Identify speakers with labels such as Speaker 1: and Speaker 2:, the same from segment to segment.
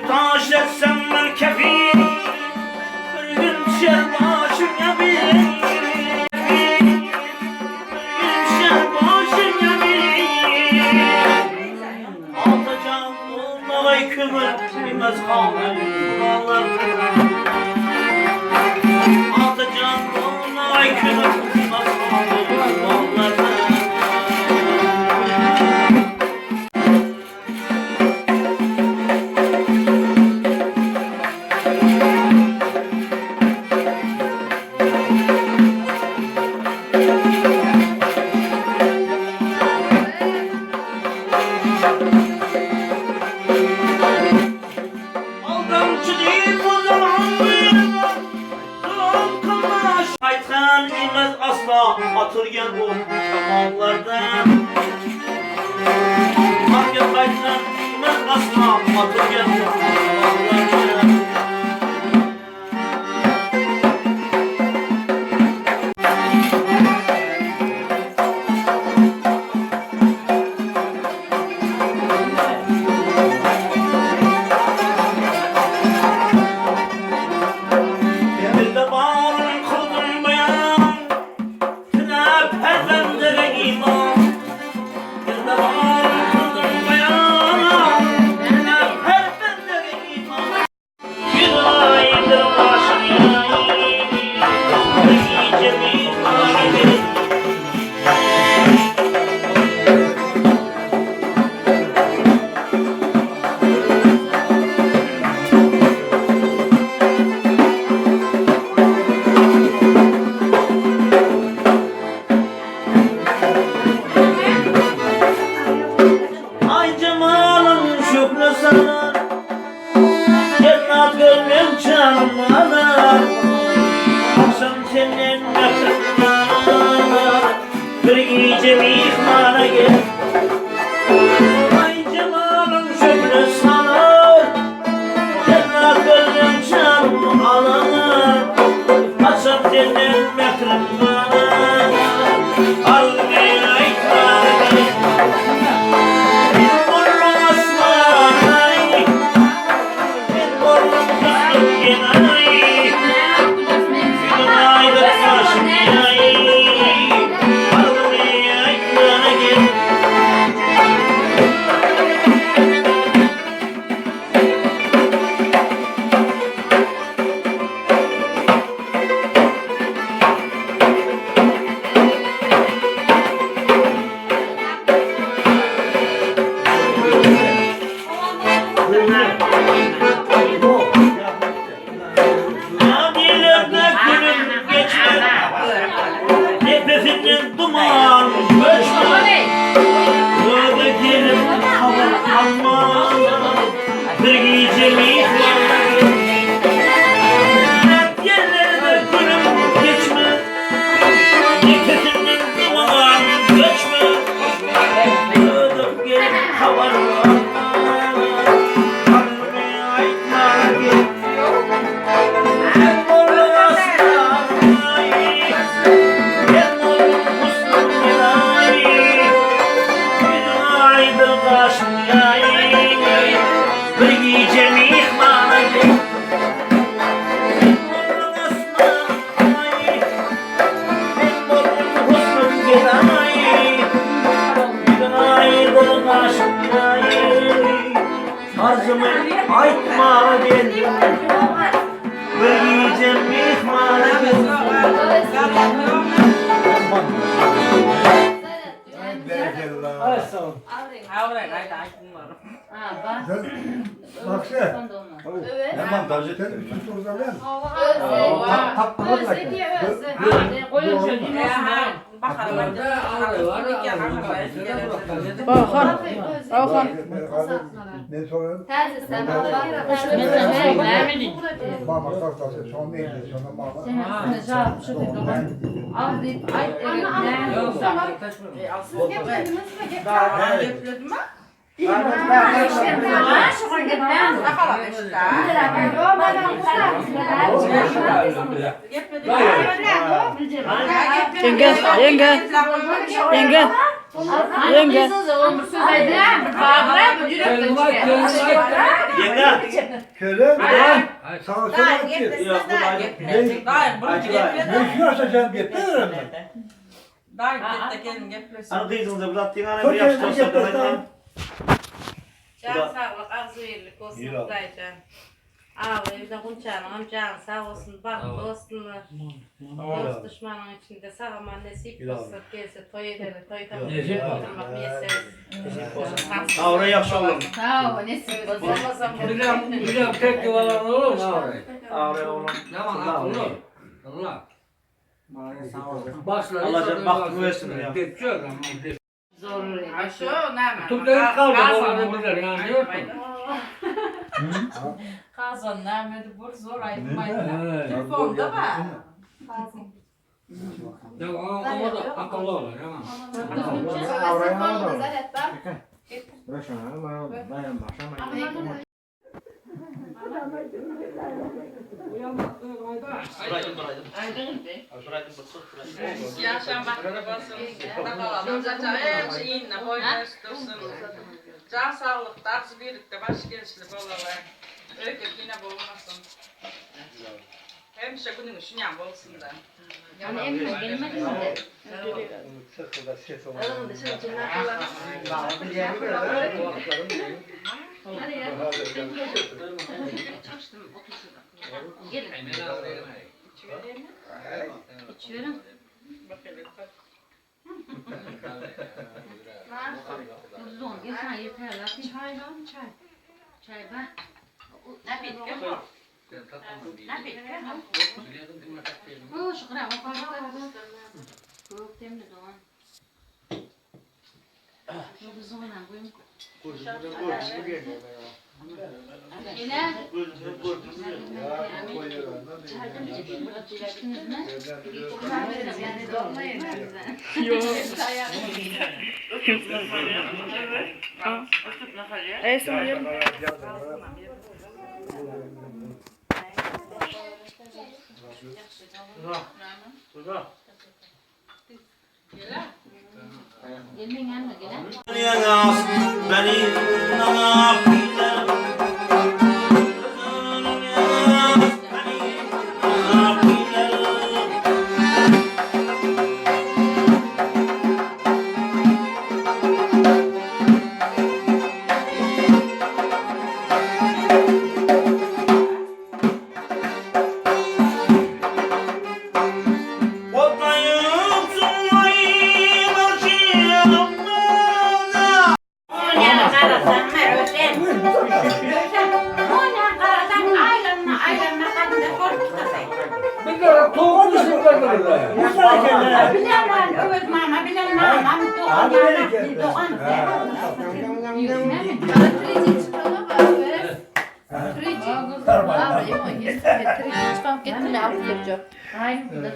Speaker 1: taş etsem ben kefil, bir gün düşer başım yabil. Kımır bilmez kalır duvarlarda. Atacağım ona aykırı bilmez kalır duvarlarda. Atırgen bu kemallardan Hangi kayıtlar bilmez asla atırgen bu kemallardan Emirde bağırın kıldım bayan Cennet gönlüm canım ana Akşam senin yakınlarına Bir gece mihmana gel Ay cemalım şöyle sanar Cennet gönlüm canım ana Akşam senin yakınlarına Almaya ikrar gel Duman göçme Böyle gelip hava alma Bir gece mihmana Hep yerlerde gülüm geçme Nefesinden duman göçme Böyle gelip hava alma Kalbime aytlar gel Hep orada aslan Arzımı aytma geldim Bir gece mihmana geldim
Speaker 2: Bak sen.
Speaker 3: Tamam tercih
Speaker 2: Sen
Speaker 3: ettim.
Speaker 2: Türk orada ver.
Speaker 4: Koyun şöyle dinlesinler.
Speaker 2: Ne sorun?
Speaker 5: Teyze sen
Speaker 2: Mama kalkası son neydi sonra mama.
Speaker 1: Yenge
Speaker 2: Köle.
Speaker 4: Hayır.
Speaker 2: Sağ ol
Speaker 5: Daha
Speaker 2: sana ki.
Speaker 5: geplesin
Speaker 3: Yok, bu
Speaker 5: daha
Speaker 3: da-
Speaker 5: geplesin. Daha bunu
Speaker 3: Acı
Speaker 5: geplesin.
Speaker 2: Ne işi varsa sen getirir mi?
Speaker 5: Daha geplesin geplesin.
Speaker 3: Hani kıyısınıza bıraktığın hani
Speaker 2: Çok
Speaker 3: bir yaşta
Speaker 2: kendine
Speaker 3: olsa da
Speaker 2: getirir.
Speaker 3: hani.
Speaker 5: Can sağlık, ağzı birlik olsun
Speaker 3: İyi oldu.
Speaker 5: dayıcan. Abi bir de Hunçan'ım can sağ olsun, bak dostlar. Dost düşmanın içinde sağ aman nasip
Speaker 3: İyi oldu.
Speaker 5: olsun, gelse toy edelim, toy
Speaker 3: İyi
Speaker 5: tamam.
Speaker 3: oldu.
Speaker 5: Oturmak yeseniz.
Speaker 3: Ha oraya yakşı olur.
Speaker 4: Sağ ol, ne sıkıntı.
Speaker 5: Olmasam
Speaker 6: Bilmem tek yuvalar olur mu abi?
Speaker 3: Ha oraya olur.
Speaker 6: Ne var olur. Allah. Başları
Speaker 3: Allah canım, baktım versin ya.
Speaker 6: Geçiyor ama.
Speaker 4: Zor.
Speaker 5: Ha şu ne mi?
Speaker 6: Türkleri kaldı onları bilir yani diyor mu?
Speaker 4: Kazan Mehmet'i bur zor ayırmayın.
Speaker 5: Telefonda mı?
Speaker 6: Ya ama da akıllı olur ama.
Speaker 3: Bıraktım bıraktım.
Speaker 5: Yaşam bakımı basın. Bakalım zaten hepsi iğne boylaştırsın. Can sağlık, darsı birlikte baş gençlik olarak. Öykü yine boğulmasın. Hemşe günün şunyan olsun da.
Speaker 4: Yani emre gelmedi mi? Hadi ya. Gelin. İçiyorum. Uzun. Geçen yeter lan. Çay var mı çay? Çay var.
Speaker 5: Ne bitti bu? Ne bitti?
Speaker 4: Oo şükür ama fazla. Çok temli doğan. Çok uzun lan buyum. Yine. Çaydan içtiniz mi? Yani dolmayın bize. Gelmeyin yanına gelen.
Speaker 1: Yanas beni namak
Speaker 6: Bir de tavuk musun böyle?
Speaker 5: Bilemem, evet mama, bilemem. Doğan yana, doğan.
Speaker 4: Yüzüne mi? Trici çıkalım abi. Trici. Abi yok. Trici çıkalım getir ne yaptıracağım. Hayır, da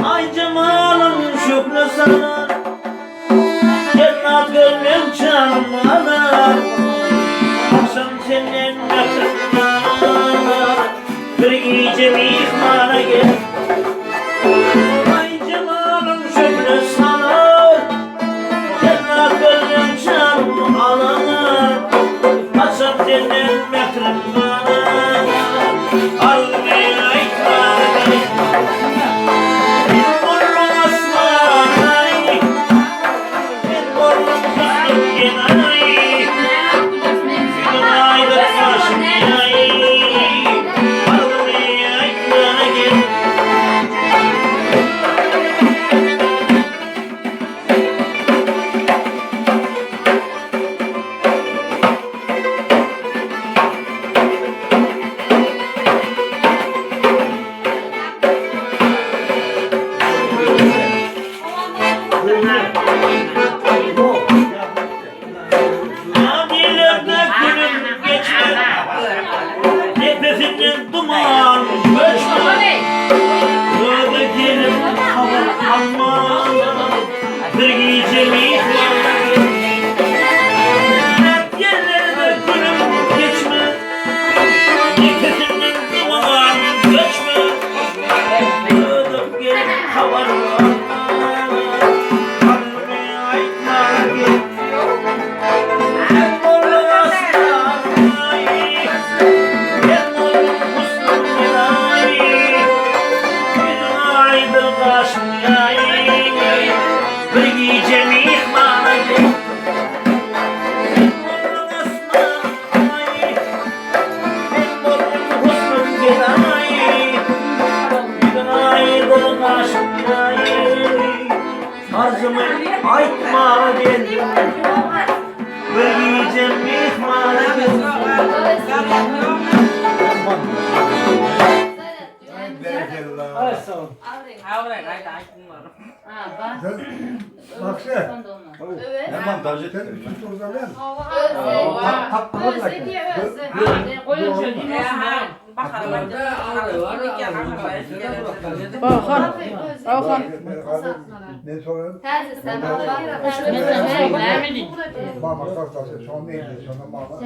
Speaker 1: Ay cemalın şükrü sana, cennet gönlüm canım alır. Akşam senin yakınlar, bir iyice mihmana gel. Ay cemalın şükrü sana, cennet gönlüm canım alır. Akşam senin yakınlar, almaya ikrar gel. Nefesinden duman göçme, böyle gelip hava alma, bir gece mihmana hep yerlerde gülüm geçme, nefesinden duman göçme, böyle gelip hava alma, kalbime aytma gel. Arzımı aytma gel, bir gece mihmana gel.
Speaker 2: Ay sağ ol. Bak sen.
Speaker 4: Evet.
Speaker 2: Hemen tercih ettim. Tut o zaman.
Speaker 4: Özle diye özle.
Speaker 5: Koyun şöyle dinlesin.
Speaker 4: Bakan.
Speaker 2: Ne sorun?
Speaker 4: Terzi sen
Speaker 2: Mama kalkası son neydi? Sonra mama.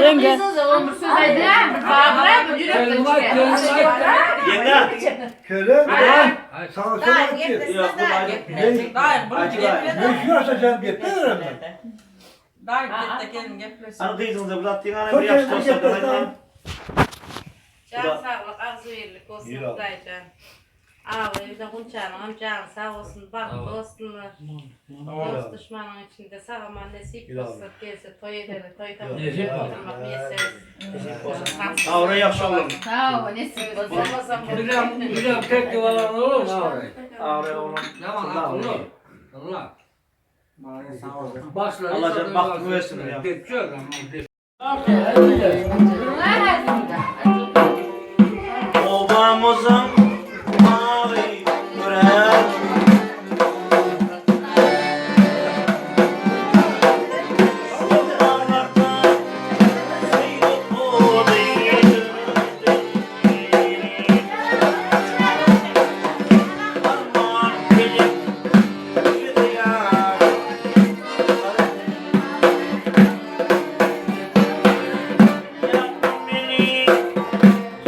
Speaker 1: Yenge,
Speaker 2: Köle. Sağ ol sana ki.
Speaker 1: yok bu
Speaker 2: Ne işin açacağım diye bilirim ben.
Speaker 1: Hani kızınıza bıraktığın hani
Speaker 2: Çok
Speaker 1: bir yaşta
Speaker 2: yaşlı
Speaker 1: olsa da
Speaker 2: yapıyorsun.
Speaker 1: hani
Speaker 5: Can sağlık, arzu iyilik olsun dayıcan. Abi bir de hunçanım, can sağ olsun, bak dostunu, dost düşmanın içinde sağlaman nasip olsun, gelse toy edelim, toy tamam.
Speaker 6: Nasip olsun.
Speaker 5: Oturmak yeseriz.
Speaker 1: Avra yaxşı olur.
Speaker 4: Sağ ol, nesip olsun.
Speaker 5: Olmasam
Speaker 6: Bir de tek yuvalar olur mu abi?
Speaker 1: Avra olur.
Speaker 6: Ne var Allah. Allah. Başları
Speaker 1: Allah bahtını versin ya.
Speaker 6: Geçiyor ama.
Speaker 1: Obamızın mavi yüreği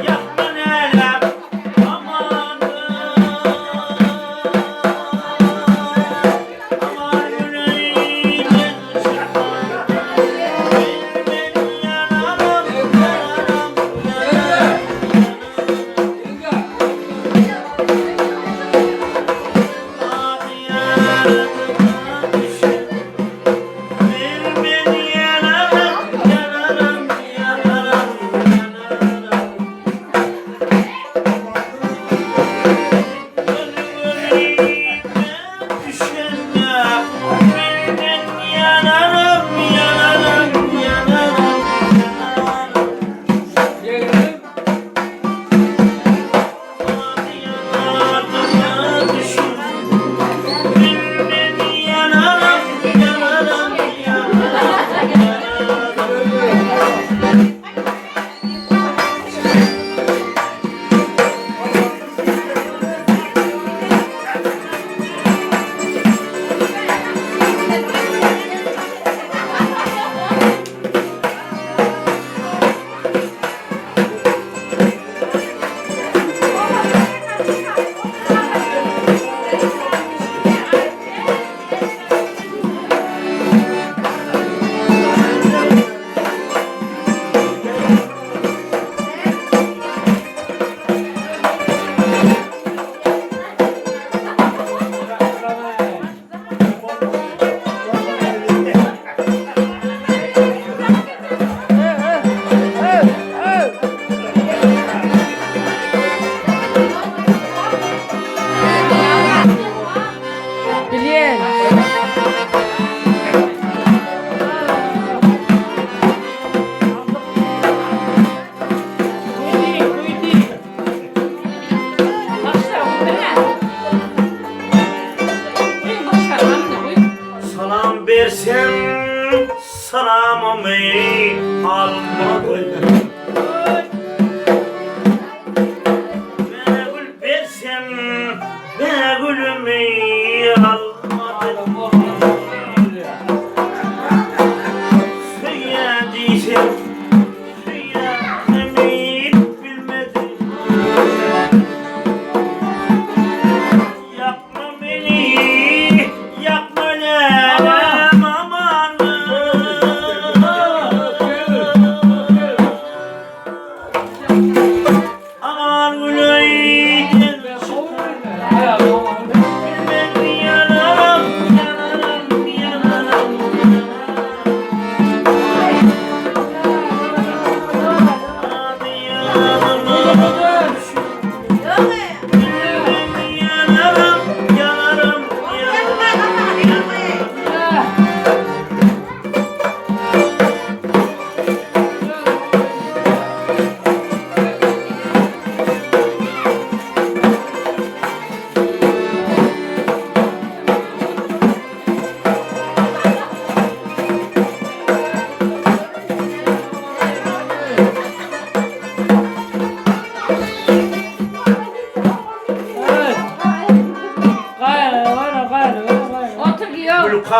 Speaker 1: Yapma neler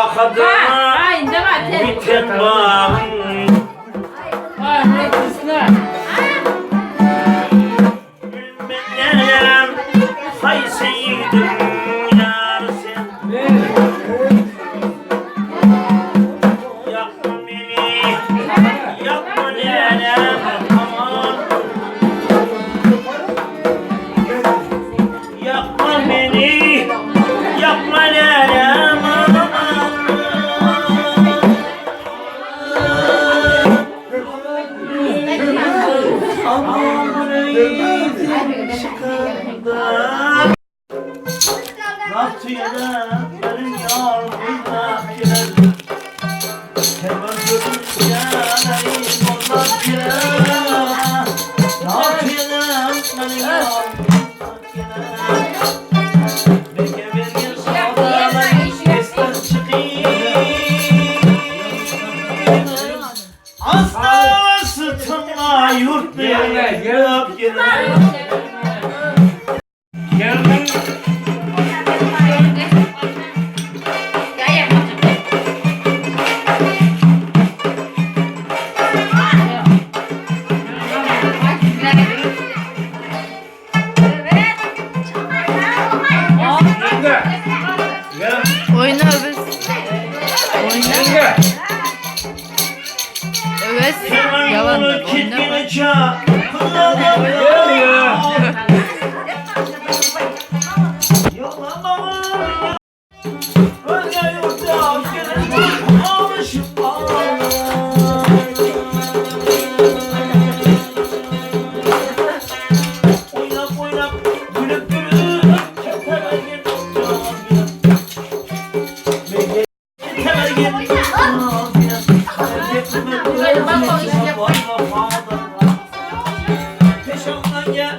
Speaker 1: kadına
Speaker 5: Ay ne var?
Speaker 1: biten bağım.
Speaker 6: Ay ne kızlar.
Speaker 1: Bilmem hayseydim yar sen. Yakma beni, yakma nenem aman. Yakma beni, yakma nenem aman. Aman yüreğim çıkardı. Rahatıyla benim yalnızla girer. Hemen gözüm yanayım olmaz girer. Rahatıyla benim yalnızla girer. Beke bir sağdan ister çıkayım. Asla sıtımla yurtlayıp girer.
Speaker 6: Gelme.
Speaker 4: Oyna Öves. Oyna. Öves. Yalan da oyna.
Speaker 1: Peşimden gel.